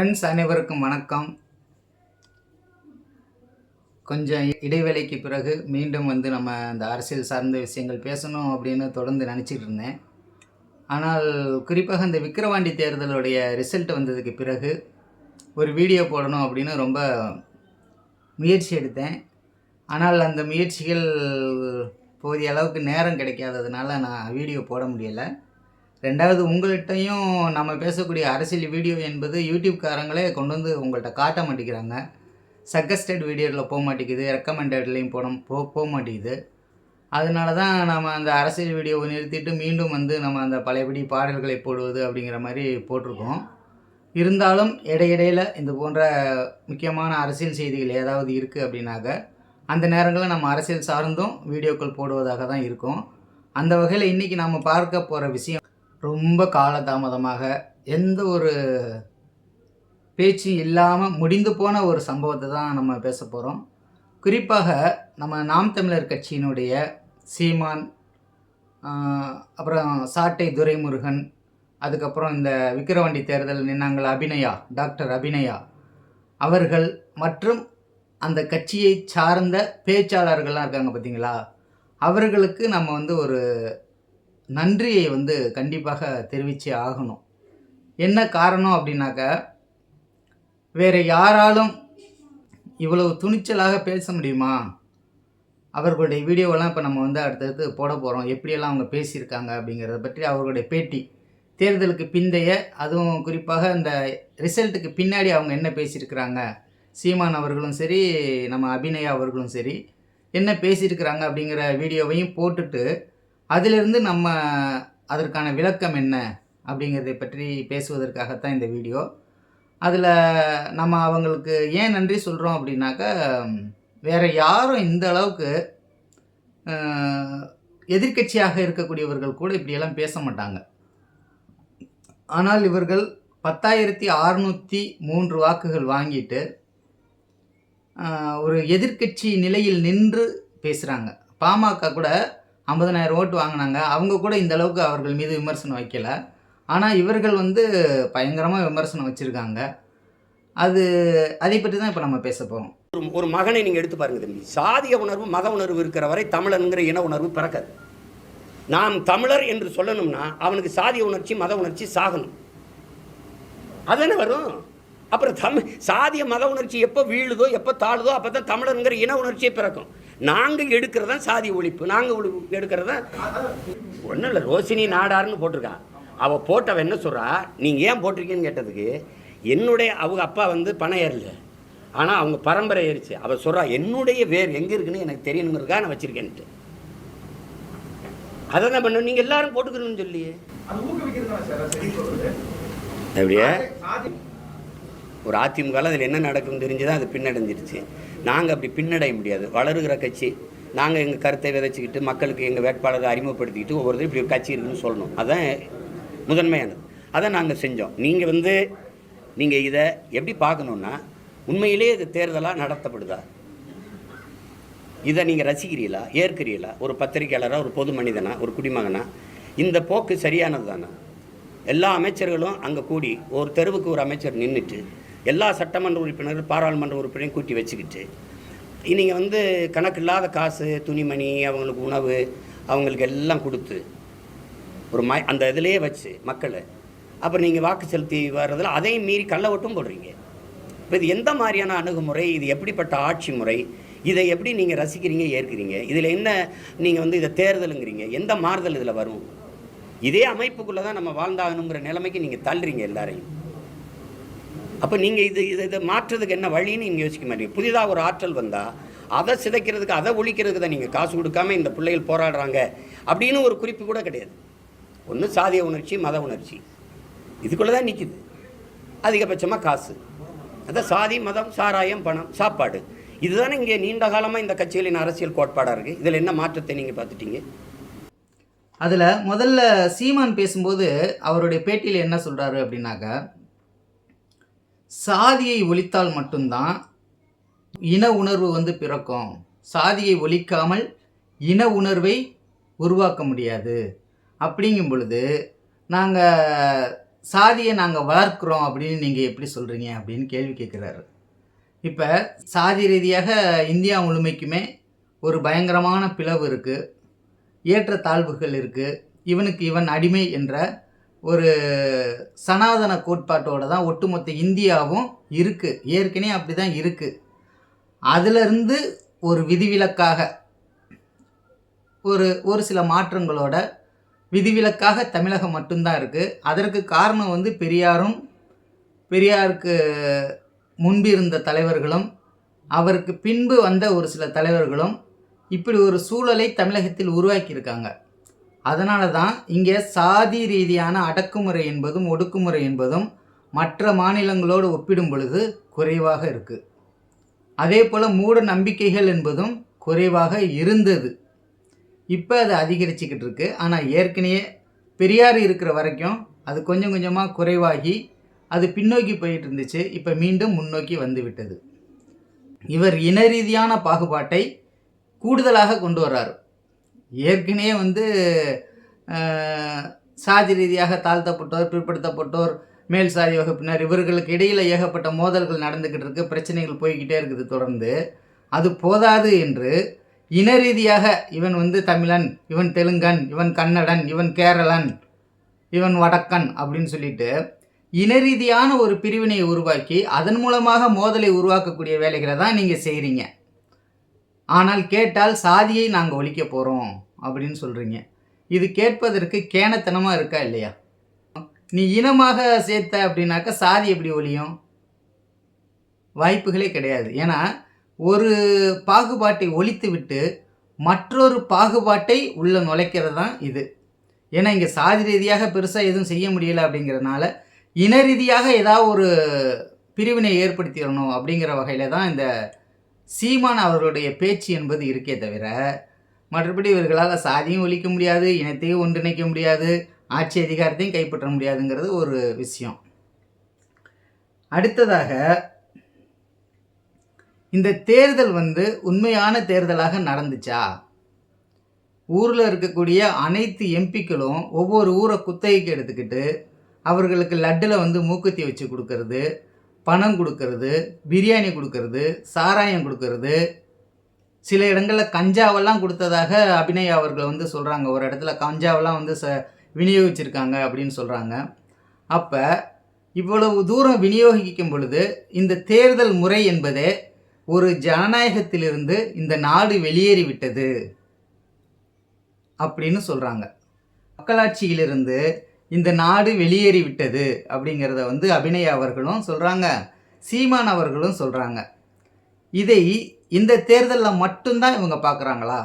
Friends அனைவருக்கும் வணக்கம். கொஞ்சம் இடைவேளைக்கு பிறகு மீண்டும் நம்ம இந்த அரசியல் சார்ந்த விஷயங்கள் பேசணும் அப்படின்னு தொடர்ந்து நினச்சிட்டு இருந்தேன். ஆனால் குறிப்பாக இந்த விக்கிரவாண்டி தேர்தலுடைய ரிசல்ட் வந்ததுக்கு பிறகு ஒரு வீடியோ போடணும் அப்படின்னு ரொம்ப முயற்சி எடுத்தேன். ஆனால் அந்த முயற்சிகள் போதிய அளவுக்கு நேரம் கிடைக்காததுனால நான் வீடியோ போட முடியலை. ரெண்டாவது, உங்கள்கிட்டையும் நம்ம பேசக்கூடிய அரசியல் வீடியோ என்பது யூடியூப்காரங்களே கொண்டு வந்து உங்கள்கிட்ட காட்ட மாட்டேங்கிறாங்க. சஜஸ்டட் வீடியோவில் போக மாட்டேங்குது, ரெக்கமெண்டட்லேயும் போக மாட்டேங்குது. அதனால தான் நம்ம அந்த அரசியல் வீடியோவை நிறுத்திட்டு மீண்டும் நம்ம அந்த பழையபடி பாடல்களை போடுவது அப்படிங்கிற மாதிரி போட்டிருக்கோம். இருந்தாலும் இடையிடையில் இந்த போன்ற முக்கியமான அரசியல் செய்திகள் ஏதாவது இருக்குது அப்படின்னாக்க அந்த நேரங்களில் நம்ம அரசியல் சார்ந்தும் வீடியோக்கள் போடுவதாக தான் இருக்கும். அந்த வகையில் இன்றைக்கி நாம் பார்க்க போகிற விஷயம் ரொம்ப காலதாமதமாக எந்த ஒரு பேச்சு இல்லாமல் முடிந்து போன ஒரு சம்பவத்தை தான் நம்ம பேச போகிறோம். குறிப்பாக நம்ம நாம் தமிழர் கட்சியினுடைய சீமான், அப்புறம் சாட்டை துரைமுருகன், அதுக்கப்புறம் இந்த விக்கிரவாண்டி தேர்தல் நின்னாங்கள் டாக்டர் அபிநயா அவர்கள் மற்றும் அந்த கட்சியை சார்ந்த பேச்சாளர்கள்லாம் இருக்காங்க பார்த்தீங்களா, அவர்களுக்கு நம்ம ஒரு நன்றியை கண்டிப்பாக தெரிவித்தே ஆகணும். என்ன காரணம் அப்படின்னாக்க, வேறு யாராலும் இவ்வளவு துணிச்சலாக பேச முடியுமா? அவர்களுடைய வீடியோவெல்லாம் இப்போ நம்ம அடுத்தடுத்து போட போகிறோம். எப்படியெல்லாம் அவங்க பேசியிருக்காங்க அப்படிங்கிறத பற்றி அவர்களுடைய பேட்டி, தேர்தலுக்கு பிந்தைய, அதுவும் குறிப்பாக இந்த ரிசல்ட்டுக்கு பின்னாடி அவங்க என்ன பேசியிருக்கிறாங்க, சீமான் அவர்களும் சரி, நம்ம அபிநயா அவர்களும் சரி என்ன பேசியிருக்கிறாங்க அப்படிங்கிற வீடியோவையும் போட்டுட்டு அதிலிருந்து நம்ம அதற்கான விளக்கம் என்ன அப்படிங்கிறதை பற்றி பேசுவதற்காகத்தான் இந்த வீடியோ. அதில் நம்ம அவங்களுக்கு ஏன் நன்றி சொல்கிறோம் அப்படின்னாக்கா, வேறு யாரும் இந்த அளவுக்கு எதிர்க்கட்சியாக இருக்கக்கூடியவர்கள் கூட இப்படியெல்லாம் பேச மாட்டாங்க. ஆனால் இவர்கள் 10,603 வாக்குகள் வாங்கிட்டு ஒரு எதிர்க்கட்சி நிலையில் நின்று பேசுகிறாங்க. பாமக கூட 50,000 ஓட்டு வாங்கினாங்க. அவங்க கூட இந்த அளவுக்கு அவர்கள் மீது விமர்சனம் வைக்கலை. ஆனால் இவர்கள் பயங்கரமாக விமர்சனம் வச்சுருக்காங்க. அதை பற்றி தான் இப்போ நம்ம பேச போகிறோம். ஒரு மகனை நீங்கள் எடுத்து பாருங்க தம்பி. சாதிய உணர்வு, மத உணர்வு இருக்கிற வரை தமிழனுங்கிற இன உணர்வு பிறக்காது. நாம் தமிழர் என்று சொல்லணும்னா அவனுக்கு சாதிய உணர்ச்சி, மத உணர்ச்சி சாகணும். அதுதானே வரும். அப்புறம் சாதிய மத உணர்ச்சி எப்போ வீழுதோ, எப்போ தாழுதோ, அப்போ தான் தமிழருங்கிற இன உணர்ச்சியே பிறக்கும். நாங்கள் எடுக்கிறதா சாதி ஒழிப்பு, நாங்கள் எடுக்கிறதா ஒன்றும் இல்லை. ரோசினி நாடார்னு போட்டிருக்கான். அவள் போட்டவன் என்ன சொல்கிறா, நீங்கள் ஏன் போட்டிருக்கீன்னு கேட்டதுக்கு, அவங்க அப்பா பணம் ஏறல, ஆனால் அவங்க பரம்பரை ஏறிச்சு. அவள் சொல்கிறா, என்னுடைய வேர் எங்கே இருக்குன்னு எனக்கு தெரியணுங்கிறதுக்காக நான் வச்சுருக்கேன்ட்டு. அதை தான் பண்ண நீங்கள் எல்லாரும் போட்டுக்கணும்னு சொல்லி அப்படியே ஒரு அதிமுகவில் அதில் என்ன நடக்கும்னு தெரிஞ்சுதான் அது பின்னடைஞ்சிருச்சு. நாங்கள் அப்படி பின்னடைய முடியாது. வளருகிற கட்சி. நாங்கள் எங்கள் கருத்தை விதைச்சிக்கிட்டு மக்களுக்கு எங்கள் வேட்பாளரை அறிமுகப்படுத்திக்கிட்டு ஒவ்வொருத்தரும் இப்படி ஒரு கட்சி இருக்குன்னு சொல்லணும். அதுதான் முதன்மையானது. அதை நாங்கள் செஞ்சோம். நீங்கள் இதை எப்படி பார்க்கணுன்னா, உண்மையிலேயே இது தேர்தலாக நடத்தப்படுதா, இதை நீங்கள் ரசிக்கிறீங்களா, ஏற்கிறீங்களா? ஒரு பத்திரிகையாளராக, ஒரு பொது மனிதனா, ஒரு குடிமகனா இந்த போக்கு சரியானது தானே? எல்லா அமைச்சர்களும் அங்கே கூடி ஒரு தெருவுக்கு ஒரு அமைச்சர் நின்றுட்டு எல்லா சட்டமன்ற உறுப்பினர்கள், பாராளுமன்ற உறுப்பினரையும் கூட்டி வச்சுக்கிட்டு நீங்கள் கணக்கு இல்லாத காசு, துணிமணி, அவங்களுக்கு உணவு, அவங்களுக்கு எல்லாம் கொடுத்து ஒரு அந்த இதிலே வச்சு மக்களை அப்புறம் நீங்கள் வாக்கு செலுத்தி வர்றதில் அதையும் மீறி கள்ள ஓட்டும் போடுறீங்க. இப்போ இது எந்த மாதிரியான அணுகுமுறை? இது எப்படிப்பட்ட ஆட்சி முறை? இதை எப்படி நீங்கள் ரசிக்கிறீங்க, ஏற்கிறீங்க? இதில் என்ன நீங்கள் இதை தேர்தலுங்கிறீங்க? எந்த மாறுதல் இதில் வரும்? இதே அமைப்புக்குள்ளே தான் நம்ம வாழ்ந்தாகணுங்கிற நிலைமைக்கு நீங்கள் தள்ளுறீங்க எல்லாரையும். அப்போ நீங்கள் இதை மாற்றுறதுக்கு என்ன வழின்னு நீங்கள் யோசிக்க மாட்டீங்க. புதிதாக ஒரு ஆற்றல் வந்தால் அதை சிதைக்கிறதுக்கு, அதை ஒழிக்கிறதுக்கு தான் நீங்கள் காசு கொடுக்காம இந்த பிள்ளைகள் போராடுறாங்க அப்படின்னு ஒரு குறிப்பு கூட கிடையாது. ஒன்று சாதிய உணர்ச்சி, மத உணர்ச்சி, இதுக்குள்ளே தான் நிற்கிது. அதிகபட்சமாக காசு, அதான் சாதி, மதம், சாராயம், பணம், சாப்பாடு. இதுதானே இங்கே நீண்ட காலமாக இந்த கட்சிகளின் அரசியல் கோட்பாடாக இருக்குது. இதில் என்ன மாற்றத்தை நீங்கள் பார்த்துட்டீங்க? அதில் முதல்ல சீமான் பேசும்போது அவருடைய பேட்டியில் என்ன சொல்கிறாரு அப்படின்னாக்கா, சாதியை ஒழித்தால் மட்டும்தான் இன உணர்வு பிறக்கும். சாதியை ஒழிக்காமல் இன உணர்வை உருவாக்க முடியாது. அப்படிங்கும் பொழுது நாங்கள் சாதியை நாங்கள் வளர்க்குறோம் அப்படின்னு நீங்கள் எப்படி சொல்கிறீங்க அப்படின்னு கேள்வி கேட்குறாரு. இப்போ சாதி ரீதியாக இந்தியா முழுமைக்குமே ஒரு பயங்கரமான பிளவு இருக்குது, ஏற்ற தாழ்வுகள் இருக்குது. இவனுக்கு இவன் அடிமை என்ற ஒரு சனாதன கோட்பாட்டோட தான் ஒட்டுமொத்த இந்தியாவும் இருக்குது. ஏற்கனவே அப்படி தான் இருக்குது. அதிலிருந்து ஒரு விதிவிலக்காக ஒரு சில மாற்றங்களோட விதிவிலக்காக தமிழகம் மட்டும்தான் இருக்குது. அதற்கு காரணம் வந்து பெரியாருக்கு முன்பு இருந்த தலைவர்களும் அவருக்கு பின்பு வந்த ஒரு சில தலைவர்களும் இப்படி ஒரு சூழலை தமிழகத்தில் உருவாக்கியிருக்காங்க. அதனால தான் இங்கே சாதி ரீதியான அடக்குமுறை என்பதும் ஒடுக்குமுறை என்பதும் மற்ற மாநிலங்களோடு ஒப்பிடும் பொழுது குறைவாக இருக்குது. அதே போல் மூட நம்பிக்கைகள் என்பதும் குறைவாக இருந்தது. இப்போ அது அதிகரிச்சுக்கிட்டு இருக்கு. ஆனால் ஏற்கனவே பெரியார் இருக்கிற வரைக்கும் அது கொஞ்சம் கொஞ்சமாக குறைவாகி அது பின்னோக்கி போயிட்டு இருந்துச்சு. இப்போ மீண்டும் முன்னோக்கி வந்து விட்டது. இவர் இன ரீதியான பாகுபாட்டை கூடுதலாக கொண்டு வர்றார். ஏற்கனவே வந்து சாதி ரீதியாக தாழ்த்தப்பட்டோர், பிற்படுத்தப்பட்டோர், மேல் சாதி வகுப்பினர் இவர்களுக்கு இடையில் ஏகப்பட்ட மோதல்கள் நடந்துக்கிட்டு இருக்குது, பிரச்சனைகள் போய்கிட்டே இருக்குது தொடர்ந்து. அது போதாது என்று இன ரீதியாக இவன் வந்து தமிழன், இவன் தெலுங்கன், இவன் கன்னடன், இவன் கேரளன், இவன் வடக்கன் அப்படின்னு சொல்லிட்டு இன ரீதியான ஒரு பிரிவினையை உருவாக்கி அதன் மூலமாக மோதலை உருவாக்கக்கூடிய வேலைகளை தான் நீங்கள் செய்கிறீங்க. ஆனால் கேட்டால் சாதியை நாங்கள் ஒழிக்க போகிறோம் அப்படின்னு சொல்கிறீங்க. இது கேட்பதற்கு கேனத்தனமாக இருக்கா இல்லையா? நீ இனமாக சேர்த்த அப்படின்னாக்கா சாதி எப்படி ஒழியும்? வாய்ப்புகளே கிடையாது. ஏன்னா ஒரு பாகுபாட்டை ஒழித்து விட்டு மற்றொரு பாகுபாட்டை உள்ள நுழைக்கிறது தான் இது. ஏன்னா இங்கே சாதி ரீதியாக பெருசாக எதுவும் செய்ய முடியலை அப்படிங்கிறதுனால இன ரீதியாக ஏதாவது ஒரு பிரிவினை ஏற்படுத்திடணும் அப்படிங்கிற வகையில் தான் இந்த சீமான் அவர்களுடைய பேச்சு என்பது இருக்கே தவிர மற்றபடி இவர்களால் சாதியும் ஒழிக்க முடியாது, இனத்தையும் ஒன்றிணைக்க முடியாது, ஆட்சி அதிகாரத்தையும் கைப்பற்ற முடியாதுங்கிறது ஒரு விஷயம். அடுத்ததாக இந்த தேர்தல் வந்து உண்மையான தேர்தலாக நடந்துச்சா? ஊரில் இருக்கக்கூடிய அனைத்து எம்பிக்களும் ஒவ்வொரு ஊரை குத்தகைக்கு எடுத்துக்கிட்டு அவர்களுக்கு லட்டில் வந்து மூக்குத்தி வச்சு கொடுக்கறது, பணம் கொடுக்கறது, பிரியாணி கொடுக்கறது, சாராயம் கொடுக்கறது, சில இடங்களில் கஞ்சாவெல்லாம் கொடுத்ததாக அபிநய் அவர்கள் வந்து சொல்கிறாங்க. ஒரு இடத்துல கஞ்சாவெல்லாம் வந்து விநியோகிச்சிருக்காங்க அப்படின்னு சொல்கிறாங்க. அப்போ இவ்வளவு தூரம் விநியோகிக்கும் பொழுது இந்த தேர்தல் முறை என்பதே ஒரு ஜனநாயகத்திலிருந்து இந்த நாடு வெளியேறிவிட்டது அப்படின்னு சொல்கிறாங்க. மக்களாட்சியிலிருந்து இந்த நாடு வெளியேறிவிட்டது அப்படிங்கிறத வந்து அபிநய் அவர்களும் சொல்கிறாங்க, சீமான் அவர்களும் சொல்கிறாங்க. இதை இந்த தேர்தலில் மட்டும்தான் இவங்க பார்க்குறாங்களா?